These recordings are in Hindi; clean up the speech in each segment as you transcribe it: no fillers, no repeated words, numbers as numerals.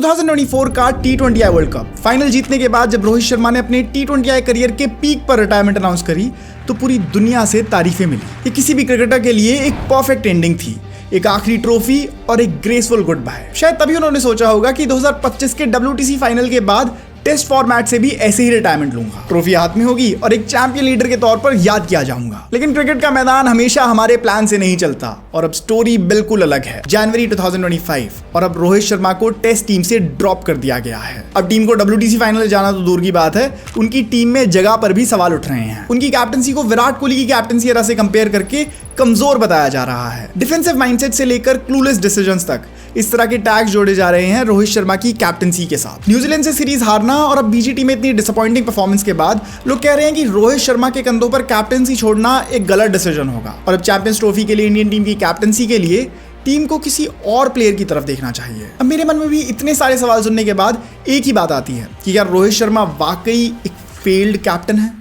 2024 का T20I वर्ल्ड कप फाइनल जीतने के बाद जब रोहित शर्मा ने अपने T20I करियर के पीक पर रिटायरमेंट अनाउंस करी तो पूरी दुनिया से तारीफें मिली। ये किसी भी क्रिकेटर के लिए एक परफेक्ट एंडिंग थी, एक आखिरी ट्रॉफी और एक ग्रेसफुल गुड बाय। शायद तभी उन्होंने सोचा होगा कि 2025 के WTC फाइनल के बाद टेस्ट फॉर्मेट से भी ऐसे ही रिटायरमेंट लूंगा, ट्रॉफी हाथ में होगी और एक चैंपियन लीडर के तौर पर याद किया जाऊंगा। लेकिन क्रिकेट का मैदान हमेशा हमारे प्लान से नहीं चलता और अब स्टोरी बिल्कुल अलग है। जनवरी 2025 और अब रोहित शर्मा को टेस्ट टीम से ड्रॉप कर दिया गया है। अब टीम को WTC फाइनल जाना तो दूर की बात है, उनकी टीम में जगह पर भी सवाल उठ रहे हैं। उनकी कैप्टनसी को विराट कोहली की कैप्टनसी एरा से कंपेयर करके कमजोर बताया जा रहा है। डिफेंसिव माइंडसेट से लेकर क्लूलेस डिसीजंस तक इस तरह के टैग्स जोड़े जा रहे हैं रोहित शर्मा की कैप्टनसी के साथ। न्यूजीलैंड से सीरीज हारना और अब BGT में इतनी डिसअपॉइंटिंग परफॉर्मेंस के बाद लोग कह रहे हैं कि रोहित शर्मा के कंधों पर कैप्टनसी छोड़ना एक गलत डिसीजन होगा और अब चैंपियंस ट्रॉफी के लिए इंडियन टीम की कैप्टनसी के लिए टीम को किसी और प्लेयर की तरफ देखना चाहिए। अब मेरे मन में भी इतने सारे सवाल सुनने के बाद एक ही बात आती है कि क्या रोहित शर्मा वाकई एक फेल्ड कैप्टन है।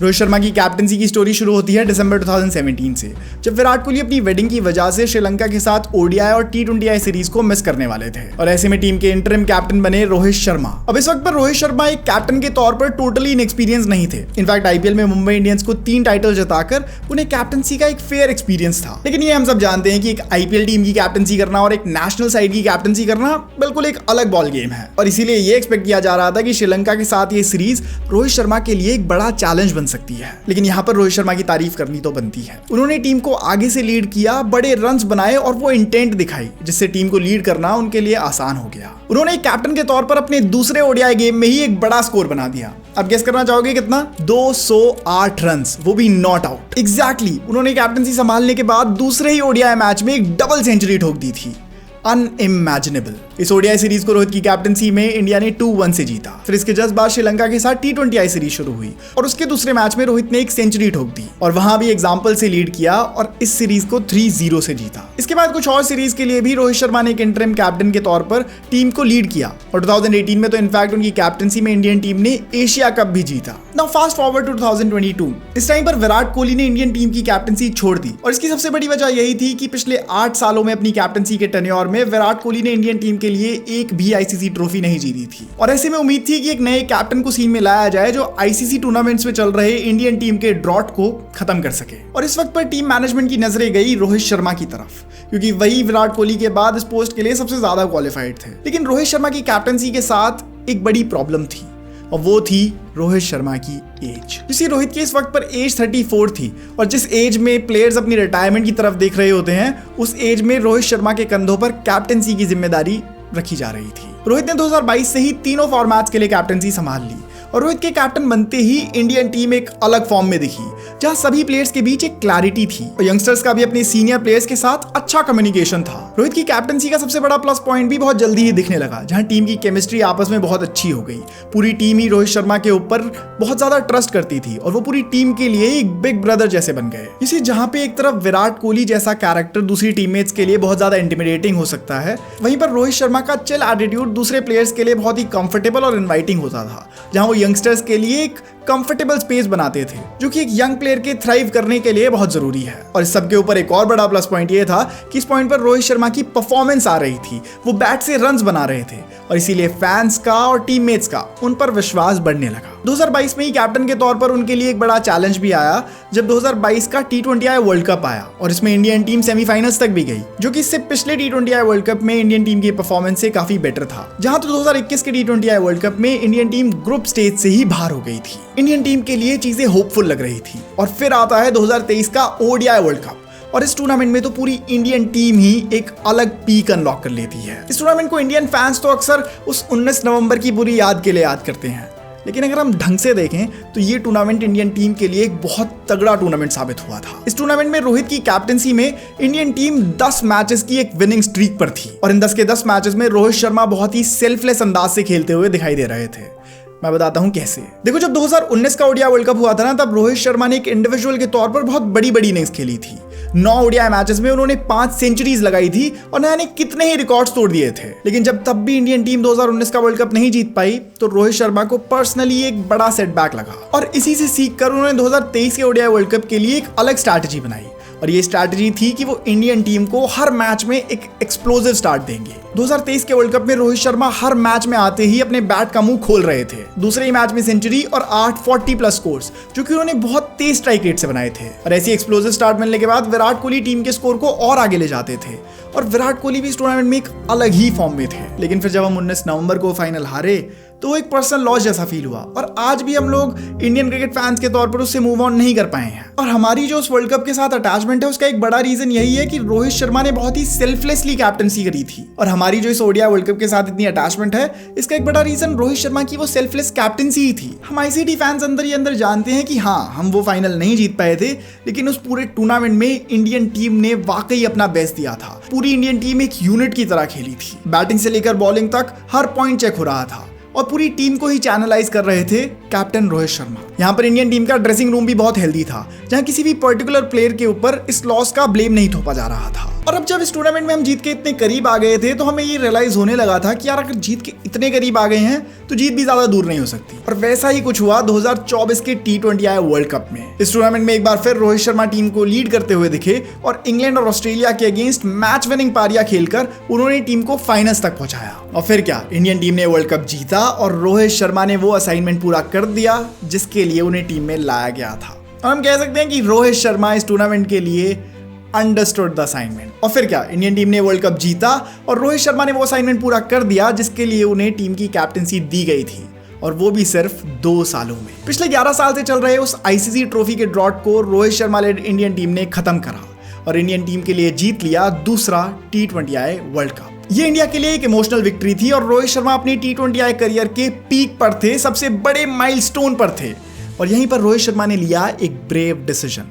रोहित शर्मा की कैप्टनसी की स्टोरी शुरू होती है दिसंबर 2017 से, जब विराट कोहली अपनी वेडिंग की वजह से श्रीलंका के साथ ODI और T20I सीरीज को मिस करने वाले थे और ऐसे में टीम के इंटरिम कैप्टन बने रोहित शर्मा। अब इस वक्त पर रोहित शर्मा एक कैप्टन के तौर पर टोटली इनएक्सपीरियंस नहीं थे। इनफैक्ट IPL में मुंबई इंडियंस को 3 टाइटल जिताकर उन्हें कैप्टनसी का एक फेयर एक्सपीरियंस था। लेकिन ये हम सब जानते हैं कि एक IPL टीम की कैप्टनसी करना और एक नेशनल साइड की कैप्टनसी करना बिल्कुल एक अलग बॉल गेम है और इसीलिए ये एक्सपेक्ट किया जा रहा था कि श्रीलंका के साथ ये सीरीज रोहित शर्मा के लिए एक बड़ा चैलेंज बन सकती है। लेकिन यहाँ पर रोहित शर्मा की तारीफ करनी तो बनती है। उन्होंने टीम को आगे से लीड किया, बड़े रन्स बनाए और वो इंटेंट दिखाई जिससे टीम को लीड करना उनके लिए आसान हो गया। उन्होंने एक कैप्टन के तौर पर अपने दूसरे ODI गेम में ही एक बड़ा स्कोर बना दिया। अब गेस करना चाहोगे कितना? 208 रन्स, वो भी नॉट आउट। एग्जैक्टली उन्होंने कैप्टनसी संभालने के बाद दूसरे ही ODI मैच में एक डबल सेंचुरी ठोक दी थी। अनइमेजिनेबल। इस ODI सीरीज को रोहित की कैप्टनसी में इंडिया ने 2-1 से जीता। फिर इसके जस्ट बाद श्रीलंका के साथ T20I सीरीज शुरू हुई और उसके दूसरे मैच में रोहित ने एक सेंचुरी ठोक दी और वहां भी एग्जांपल से लीड किया और इस सीरीज को 3-0 से जीता। इसके बाद कुछ और सीरीज के लिए भी रोहित शर्मा ने एक इंटरिम कैप्टन के तौर पर टीम को लीड किया और 2018 में तो इनफैक्ट उनकी कैप्टनसी में इंडियन टीम ने एशिया कप भी जीता। नाउ फास्ट फॉरवर्ड टू 2022, इस टाइम पर विराट कोहली ने इंडियन टीम की कैप्टनसी छोड़ दी और इसकी सबसे बड़ी वजह यही थी कि पिछले 8 सालों में अपनी कैप्टनसी के टेन्योर में विराट कोहली ने इंडियन टीम के लिए एक भी ICC ट्रॉफी नहीं जीती थी और ऐसे में उम्मीद थी कि एक नए कैप्टन को सीन में लाया जाए जो ICC टूर्नामेंट्स में चल रहे इंडियन टीम के ड्रॉट को खत्म कर सके। और इस वक्त पर टीम मैनेजमेंट की नजरें गई रोहित शर्मा की तरफ क्योंकि वही विराट कोहली के बाद इस पोस्ट के लिए सबसे ज्यादा क्वालिफाइड थे। लेकिन रोहित शर्मा की कैप्टनसी के साथ एक बड़ी प्रॉब्लम थी और वो थी रोहित शर्मा की एज। जिसकी रोहित की इस वक्त पर एज 34 थी और जिस एज में प्लेयर्स अपनी रिटायरमेंट की तरफ देख रहे होते हैं उस एज में रोहित शर्मा के कंधों पर कैप्टनसी की जिम्मेदारी रखी जा रही थी। रोहित ने 2022 से ही तीनों फॉर्मेट्स के लिए कैप्टनसी संभाल ली और रोहित के कैप्टन बनते ही इंडियन टीम एक अलग फॉर्म में दिखी जहां सभी प्लेयर्स के बीच एक क्लैरिटी थी और यंगस्टर्स का भी अपने सीनियर प्लेयर्स के साथ अच्छा कम्युनिकेशन था। रोहित की कैप्टनसी का सबसे बड़ा प्लस पॉइंट भी बहुत जल्दी ही दिखने लगा जहां टीम की केमिस्ट्री आपस में बहुत अच्छी हो गई। पूरी टीम ही रोहित शर्मा के ऊपर बहुत ज्यादा ट्रस्ट करती थी और वो पूरी टीम के लिए एक बिग ब्रदर जैसे बन गए। इसी जहां पे एक तरफ विराट कोहली जैसा कैरेक्टर दूसरी टीममेट्स के लिए बहुत ज्यादा इंटिमिडेटिंग हो सकता है, वहीं पर रोहित शर्मा का चिल एटीट्यूड दूसरे प्लेयर्स के लिए बहुत ही कंफर्टेबल और इनवाइटिंग होता था जहां वो यंगस्टर्स के लिए एक कंफर्टेबल स्पेस बनाते थे जो कि एक यंग प्लेयर के थ्राइव करने के लिए बहुत जरूरी है। और इस सब के ऊपर एक और बड़ा प्लस पॉइंट ये था कि इस पॉइंट पर रोहित शर्मा की परफॉर्मेंस आ रही थी, वो बैट से रन्स बना रहे थे और इसीलिए फैंस का और टीममेट्स का उन पर विश्वास बढ़ने लगा। 2022 में ही कैप्टन के तौर पर उनके लिए एक बड़ा चैलेंज भी आया जब 2022 का T20I वर्ल्ड कप आया और इसमें इंडियन टीम सेमीफाइनल्स तक भी गई जो कि इससे पिछले T20I वर्ल्ड कप में इंडियन टीम की परफॉर्मेंस से काफी बेटर था। जहां तो 2021 के T20I वर्ल्ड कप में इंडियन टीम ग्रुप स्टेज से ही बाहर हो गई थी। इंडियन टीम के लिए चीजें होपफुल लग रही थी और फिर आता है 2023 का ODI वर्ल्ड कप और इस टूर्नामेंट में तो पूरी इंडियन टीम ही एक अलग पीक अनलॉक कर लेती है। इस टूर्नामेंट को इंडियन फैंस तो अक्सर उस 19 नवंबर की बुरी याद के लिए याद करते हैं, लेकिन अगर हम ढंग से देखें तो ये टूर्नामेंट इंडियन टीम के लिए एक बहुत तगड़ा टूर्नामेंट साबित हुआ था। इस टूर्नामेंट में रोहित की कैप्टनसी में इंडियन टीम 10 मैचेस की एक विनिंग स्ट्रीक पर थी और इन 10 के 10 मैचेस में रोहित शर्मा बहुत ही सेल्फलेस अंदाज से खेलते हुए दिखाई दे रहे थे। मैं बताता हूं कैसे। देखो, जब 2019 का ODI वर्ल्ड कप हुआ था ना, तब रोहित शर्मा ने एक इंडिविजुअल के तौर पर बहुत बड़ी बड़ी इनिंग्स खेली थी। 9 ODI मैचेस में उन्होंने 5 सेंचुरीज लगाई थी और नया ने कितने ही रिकॉर्ड्स तोड़ दिए थे। लेकिन जब तब भी इंडियन टीम 2019 का वर्ल्ड कप नहीं जीत पाई तो रोहित शर्मा को पर्सनली एक बड़ा सेटबैक लगा और इसी से सीख कर उन्होंने 2023 के ODI वर्ल्ड कप के लिए एक अलग स्ट्रैटेजी बनाई और ये स्ट्रैटेजी थी कि वो इंडियन टीम को हर मैच में एक एक्सप्लोसिव स्टार्ट देंगे। 2023 के वर्ल्ड कप में रोहित शर्मा हर मैच में आते ही अपने बैट का मुंह खोल रहे थे। दूसरे ही मैच में सेंचुरी और 8 40+ स्कोर्स जो कि उन्होंने बहुत तेज स्ट्राइक रेट से बनाए थे। और ऐसी एक्सप्लोसिव स्टार्ट मिलने के बाद विराट कोहली टीम के स्कोर को और आगे ले जाते थे और विराट कोहली भी इस टूर्नामेंट में एक अलग ही फॉर्म में थे। लेकिन फिर जब हम 19 नवंबर को फाइनल हारे तो वो एक पर्सनल लॉस जैसा फील हुआ और आज भी हम लोग इंडियन क्रिकेट फैंस के तौर पर उससे मूव ऑन नहीं कर पाए हैं। और हमारी जो उस वर्ल्ड कप के साथ अटैचमेंट है उसका एक बड़ा रीजन यही है कि रोहित शर्मा ने बहुत ही सेल्फलेसली कैप्टनसी करी थी। और हमारी जो इस ओडीआई वर्ल्ड कप के साथ इतनी अटैचमेंट है इसका एक बड़ा रीजन रोहित शर्मा की वो सेल्फलेस कैप्टनसी ही थी। हम आईसीसी फैंस अंदर ही अंदर जानते हैं कि हाँ, हम वो फाइनल नहीं जीत पाए थे, लेकिन उस पूरे टूर्नामेंट में इंडियन टीम ने वाकई अपना बेस्ट दिया था। पूरी इंडियन टीम एक यूनिट की तरह खेली थी। बैटिंग से लेकर बॉलिंग तक हर पॉइंट चेक हो रहा था और पूरी टीम को ही चैनलाइज कर रहे थे कैप्टन रोहित शर्मा। यहाँ पर इंडियन टीम का ड्रेसिंग रूम भी बहुत हेल्दी था, जहाँ किसी भी पर्टिकुलर प्लेयर के ऊपर इस लॉस का ब्लेम नहीं थोपा जा रहा था। और अब जब इस टूर्नामेंट में हम जीत के इतने करीब आ गए थे तो हमें ये रियलाइज होने लगा था कि यार अगर जीत के इतने करीब आ गए हैं तो जीत भी ज्यादा दूर नहीं हो सकती। और वैसा ही कुछ हुआ 2024 के T20I वर्ल्ड कप में। इस टूर्नामेंट में एक बार फिर रोहित शर्मा टीम को लीड करते हुए दिखे और इंग्लैंड और ऑस्ट्रेलिया के अगेंस्ट मैच विनिंग पारियां खेलकर उन्होंने टीम को फाइनल्स तक पहुंचाया। और फिर क्या, इंडियन टीम ने वर्ल्ड कप जीता और रोहित शर्मा ने वो असाइनमेंट पूरा कर दिया जिसके लिए उन्हें टीम में लाया गया था। और हम कह सकते हैं कि रोहित शर्मा इस टूर्नामेंट के लिए अंडरस्टूड द असाइनमेंट। और फिर क्या, इंडियन टीम ने वर्ल्ड कप जीता और रोहित शर्मा ने वो असाइनमेंट पूरा कर दिया जिसके लिए उन्हें टीम की कैप्टनसी दी गई थी, और वो भी सिर्फ 2 सालों में। पिछले 11 साल से चल रहे उस आईसीसी ट्रॉफी के ड्रॉट को Rohit Sharma led Indian team ने खत्म करा और इंडियन टीम के लिए जीत लिया दूसरा T20I वर्ल्ड कप। ये इंडिया के लिए एक इमोशनल विक्ट्री थी और रोहित शर्मा अपनी T20I करियर के पीक पर थे, सबसे बड़े माइलस्टोन पर थे। और यहीं पर रोहित शर्मा ने लिया एक ब्रेव डिसीजन।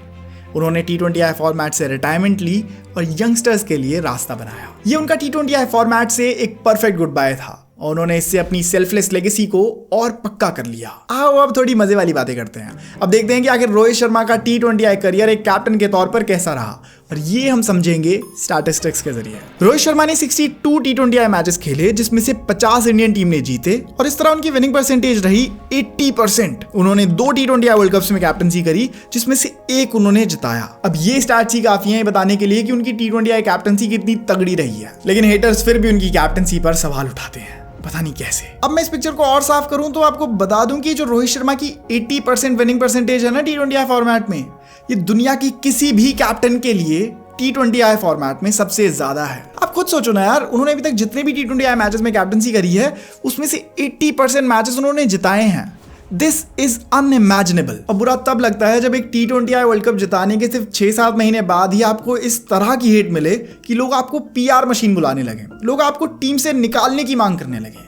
उन्होंने T20I फॉर्मेट से रिटायरमेंट ली और यंगस्टर्स के लिए रास्ता बनाया। ये उनका T20I फॉर्मेट से एक परफेक्ट गुड बाय था और उन्होंने इससे अपनी सेल्फलेस लेगेसी को और पक्का कर लिया। आओ अब थोड़ी मजे वाली बातें करते हैं। अब देखते हैं कि आखिर रोहित शर्मा का T20I करियर एक कैप्टन के तौर पर कैसा रहा, और ये हम समझेंगे स्टैटिस्टिक्स के जरिए। रोहित शर्मा ने 62 T20I मैचेस खेले जिसमें से 50 इंडियन टीम ने जीते और इस तरह उनकी विनिंग परसेंटेज रही 80%। उन्होंने 2 T20I वर्ल्ड कप्स में कैप्टनसी करी जिसमें से एक उन्होंने जिताया। अब ये स्टैट्स ही काफी हैं बताने के लिए कि उनकी T20I कैप्टनसी कितनी तगड़ी रही है, लेकिन हेटर्स फिर भी उनकी कैप्टनसी पर सवाल उठाते हैं, पता नहीं कैसे। अब मैं इस पिक्चर को और साफ करूं तो आपको बता दूं कि जो रोहित शर्मा की 80% विनिंग परसेंटेज है ना T20I फॉर्मेट में, ये दुनिया की किसी भी कैप्टन के लिए T20I फॉर्मेट में सबसे ज्यादा है। आप खुद सोचो ना यार, उन्होंने अभी तक जितने भी T20I मैचेस में कैप्टनसी करी है उसमें से 80% मैचेस उन्होंने जिताए हैं। This is unimaginable. अब बुरा तब लगता है जब एक T20I वर्ल्ड कप जिताने के सिर्फ 6-7 महीने बाद ही आपको इस तरह की हेट मिले कि लोग आपको PR मशीन बुलाने लगे, लोग आपको टीम से निकालने की मांग करने लगे।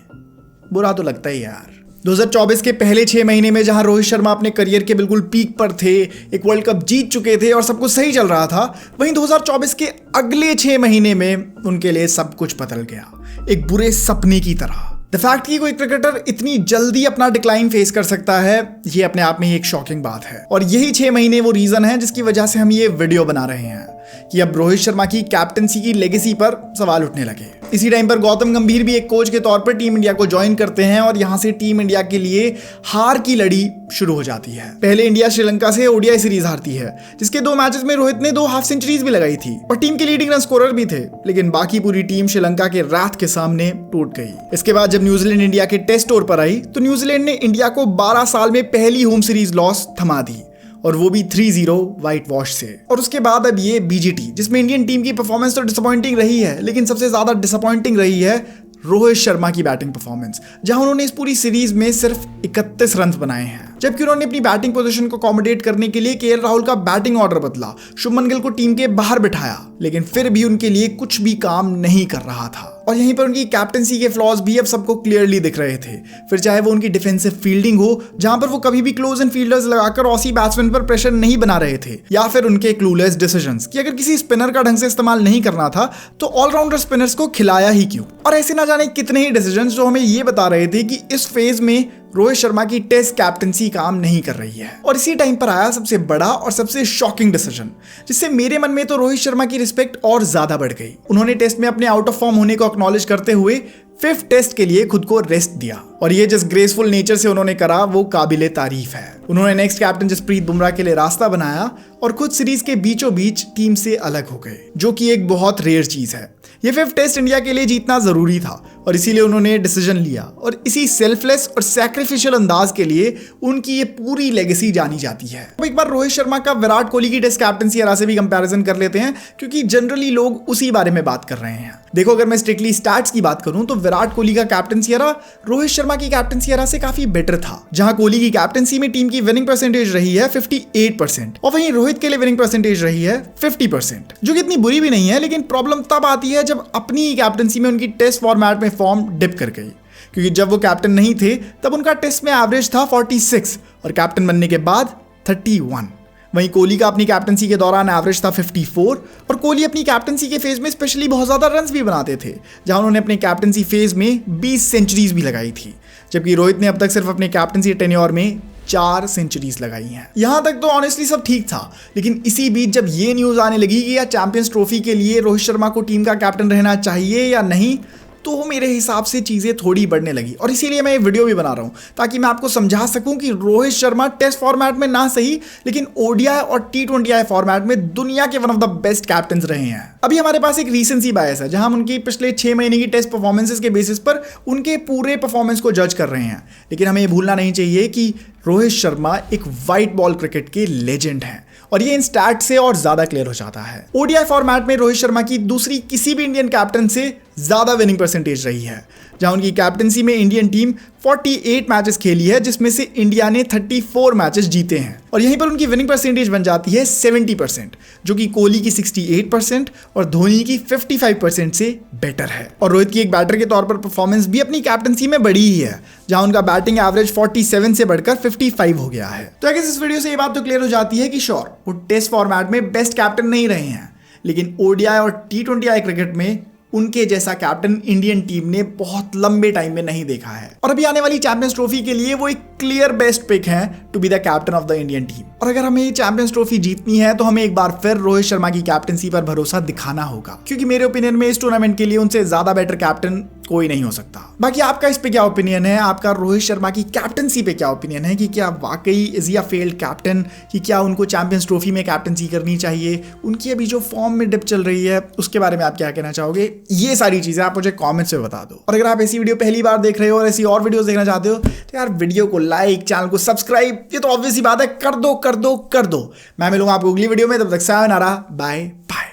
बुरा तो लगता ही यार। 2024 के पहले 6 महीने में जहां रोहित शर्मा अपने करियर के बिल्कुल पीक पर थे, एक वर्ल्ड कप जीत चुके थे और सब कुछ सही चल रहा था, वहीं 2024 के अगले 6 महीने में उनके लिए सब कुछ बदल गया, एक बुरे सपने की तरह। द फैक्ट कि कोई क्रिकेटर इतनी जल्दी अपना डिक्लाइन फेस कर सकता है, ये अपने आप में ही एक शॉकिंग बात है। और यही 6 महीने वो रीजन है जिसकी वजह से हम ये वीडियो बना रहे हैं कि अब रोहित शर्मा की कैप्टनसी की लेगेसी पर सवाल उठने लगे। इसी टाइम पर गौतम गंभीर भी एक कोच के तौर पर टीम इंडिया को ज्वाइन करते हैं और यहां से टीम इंडिया के लिए हार की लड़ी शुरू हो जाती है। पहले इंडिया श्रीलंका से ओडीआई सीरीज हारती है जिसके 2 मैचेस में रोहित ने 2 हाफ सेंचुरीज भी लगाई थी और टीम के लीडिंग रन स्कोरर भी थे, लेकिन बाकी पूरी टीम श्रीलंका के रात के सामने टूट गई। इसके बाद जब न्यूजीलैंड इंडिया के टेस्ट टूर पर आई तो न्यूजीलैंड ने इंडिया को 12 साल में पहली होम सीरीज लॉस थमा दी और वो भी 3-0 व्हाइट वॉश से। और उसके बाद अब ये BGT जिसमें इंडियन टीम की परफॉर्मेंस तो डिसअपॉइंटिंग रही है, लेकिन सबसे ज्यादा डिसअपॉइंटिंग रही है रोहित शर्मा की बैटिंग परफॉर्मेंस, जहां उन्होंने इस पूरी सीरीज में सिर्फ 31 रन बनाए हैं, जबकि उन्होंने अपनी बैटिंग पोजीशन को अकोमोडेट करने के लिए केएल राहुल का बैटिंग ऑर्डर बदला, शुभमन गिल को टीम के बाहर बिठाया, लेकिन फिर भी उनके लिए कुछ भी काम नहीं कर रहा था। और यहीं पर उनकी कैप्टनसी के फ्लॉज भी अब सबको क्लियरली दिख रहे थे। फिर चाहे वो उनकी डिफेंसिव फील्डिंग हो, जहां पर वो कभी भी क्लोज एंड फील्डर्स लगाकर ऑसी बैट्समैन पर प्रेशर नहीं बना रहे थे, या फिर उनके क्लूलेस डिसीजंस कि अगर किसी स्पिनर का ढंग से इस्तेमाल नहीं करना था तो ऑलराउंडर स्पिनर्स को खिलाया ही क्यों। और ऐसे ना जाने कितने ही डिसीजंस जो हमें ये बता रहे थे कि इस फेज में रोहित शर्मा की टेस्ट कैप्टनसी काम नहीं कर रही है। और इसी टाइम पर आया सबसे बड़ा और सबसे शॉकिंग डिसीजन, जिससे मेरे मन में तो रोहित शर्मा की रिस्पेक्ट और ज्यादा बढ़ गई। उन्होंने टेस्ट में अपने आउट ऑफ फॉर्म होने को एक्नॉलेज करते हुए 5th टेस्ट के लिए खुद को रेस्ट दिया और ये जिस ग्रेसफुल नेचर से उन्होंने करा वो काबिले तारीफ है। उन्होंने नेक्स्ट कैप्टन जसप्रीत बुमराह के लिए रास्ता बनाया और खुद सीरीज के बीचों बीच टीम से अलग हो गए, जो कि एक बहुत रेयर चीज है। ये 5th टेस्ट इंडिया के लिए जीतना जरूरी था और इसीलिए उन्होंने डिसीजन लिया और इसी सेल्फलेस और सैक्रिफिशियल अंदाज के लिए उनकी ये पूरी लेगेसी जानी जाती है। अब एक बार रोहित शर्मा का विराट कोहली की टेस्ट कैप्टनसी एरा से भी कंपैरिजन कर लेते हैं, क्योंकि जनरली लोग उसी बारे में बात कर रहे हैं। देखो, अगर मैं स्ट्रिक्टली स्टैट्स की बात करूं तो विराट कोहली का कैप्टनसी एरा रोहित शर्मा की कैप्टनसी एरा से काफी बेटर था, जहां कोहली की कैप्टनसी में टीम की विनिंग परसेंटेज रही है 58% और वहीं रोहित के लिए विनिंग परसेंटेज रही है 50%, जो कि इतनी बुरी भी नहीं है। लेकिन प्रॉब्लम तब आती है जब अपनी ही कैप्टनसी में उनकी टेस्ट फॉर्मेट में फॉर्म डिप कर गई, क्योंकि जब वो कैप्टन नहीं थे तब उनका टेस्ट में एवरेज था 46 और कैप्टन बनने के बाद 31। वहीं कोहली का अपनी कैप्टनसी के दौरान एवरेज था 54 और कोहली अपनी कैप्टनसी के फेज में स्पेशली बहुत ज़्यादा रन्स भी बनाते थे, जहां उन्होंने अपने कैप्टनसी फेज में 20 सेंचुरीज भी लगाई थी, जबकि रोहित ने अब तक सिर्फ अपने कैप्टनसी टेन्योर में 4 सेंचुरीज लगाई हैं। यहां तक तो ऑनेस्टली सब ठीक था, लेकिन इसी बीच जब ये न्यूज़ आने लगी कि या चैंपियंस ट्रॉफी के लिए रोहित शर्मा को टीम का कैप्टन रहना चाहिए या नहीं, तो मेरे हिसाब से चीज़ें थोड़ी बढ़ने लगी। और इसीलिए मैं ये वीडियो भी बना रहा हूँ ताकि मैं आपको समझा सकूं कि रोहित शर्मा टेस्ट फॉर्मेट में ना सही, लेकिन ओडीआई और T20I फॉर्मेट में दुनिया के one of the best captains रहे हैं। अभी हमारे पास एक रीसेंसी बायस है, जहां हम उनकी पिछले 6 महीने की टेस्ट परफॉर्मेंसेस के बेसिस पर उनके पूरे परफॉर्मेंस को जज कर रहे हैं। लेकिन हमें ये भूलना नहीं चाहिए कि रोहित शर्मा एक व्हाइट बॉल क्रिकेट के लेजेंड हैं और ये इन स्टैट से और ज्यादा क्लियर हो जाता है। ओडीआई फॉर्मेट में रोहित शर्मा की दूसरी किसी भी इंडियन कैप्टन से ज्यादा विनिंग परसेंटेज रही है, जहां उनकी कैप्टनसी में इंडियन टीम 48 मैचेस खेली है, जिसमें से इंडिया ने 34 मैचेस जीते हैं और यहीं पर उनकी विनिंग परसेंटेज बन जाती है 70%, जो कि कोहली की 68% और धोनी की 55% से बेटर है। और रोहित की एक बैटर के तौर पर परफॉर्मेंस भी अपनी कैप्टनसी में बढ़ी ही है, जहां उनका बैटिंग एवरेज 47 से बढ़कर 55 हो गया है। तो अगर इस वीडियो से ये बात तो क्लियर हो जाती है कि श्योर वो टेस्ट फॉर्मेट में बेस्ट कैप्टन नहीं रहे हैं, लेकिन ओडीआई और T20I क्रिकेट में उनके जैसा कैप्टन इंडियन टीम ने बहुत लंबे टाइम में नहीं देखा है। और अभी आने वाली चैंपियंस ट्रॉफी के लिए वो एक क्लियर बेस्ट पिक है to be the captain of the Indian team. और अगर हमें ये चैंपियंस ट्रॉफी जीतनी है तो हमें एक बार फिर रोहित शर्मा की कैप्टनसी पर भरोसा दिखाना होगा, क्योंकि मेरे ओपिनियन में इस टूर्नामेंट के लिए उनसे ज्यादा बेटर कैप्टन कोई नहीं हो सकता। बाकी आपका इस पे क्या ओपिनियन है? आपका रोहित शर्मा की कैप्टनसी पे क्या ओपिनियन है कि क्या वाकई is he a failed captain, कि क्या उनको चैंपियंस ट्रॉफी में कैप्टनसी करनी चाहिए? उनकी अभी जो फॉर्म में डिप चल रही है उसके बारे में आप क्या कहना चाहोगे? ये सारी चीजें आप मुझे कमेंट्स में बता दो। और अगर आप ऐसी वीडियो पहली बार देख रहे हो और ऐसी और वीडियोस देखना चाहते हो तो यार वीडियो को लाइक, चैनल को सब्सक्राइब, ये तो ऑब्वियस ही बात है, कर दो कर दो कर दो। मैं मिलूंगा आपको अगली वीडियो में, तब तक सायोनारा, बाय बाय।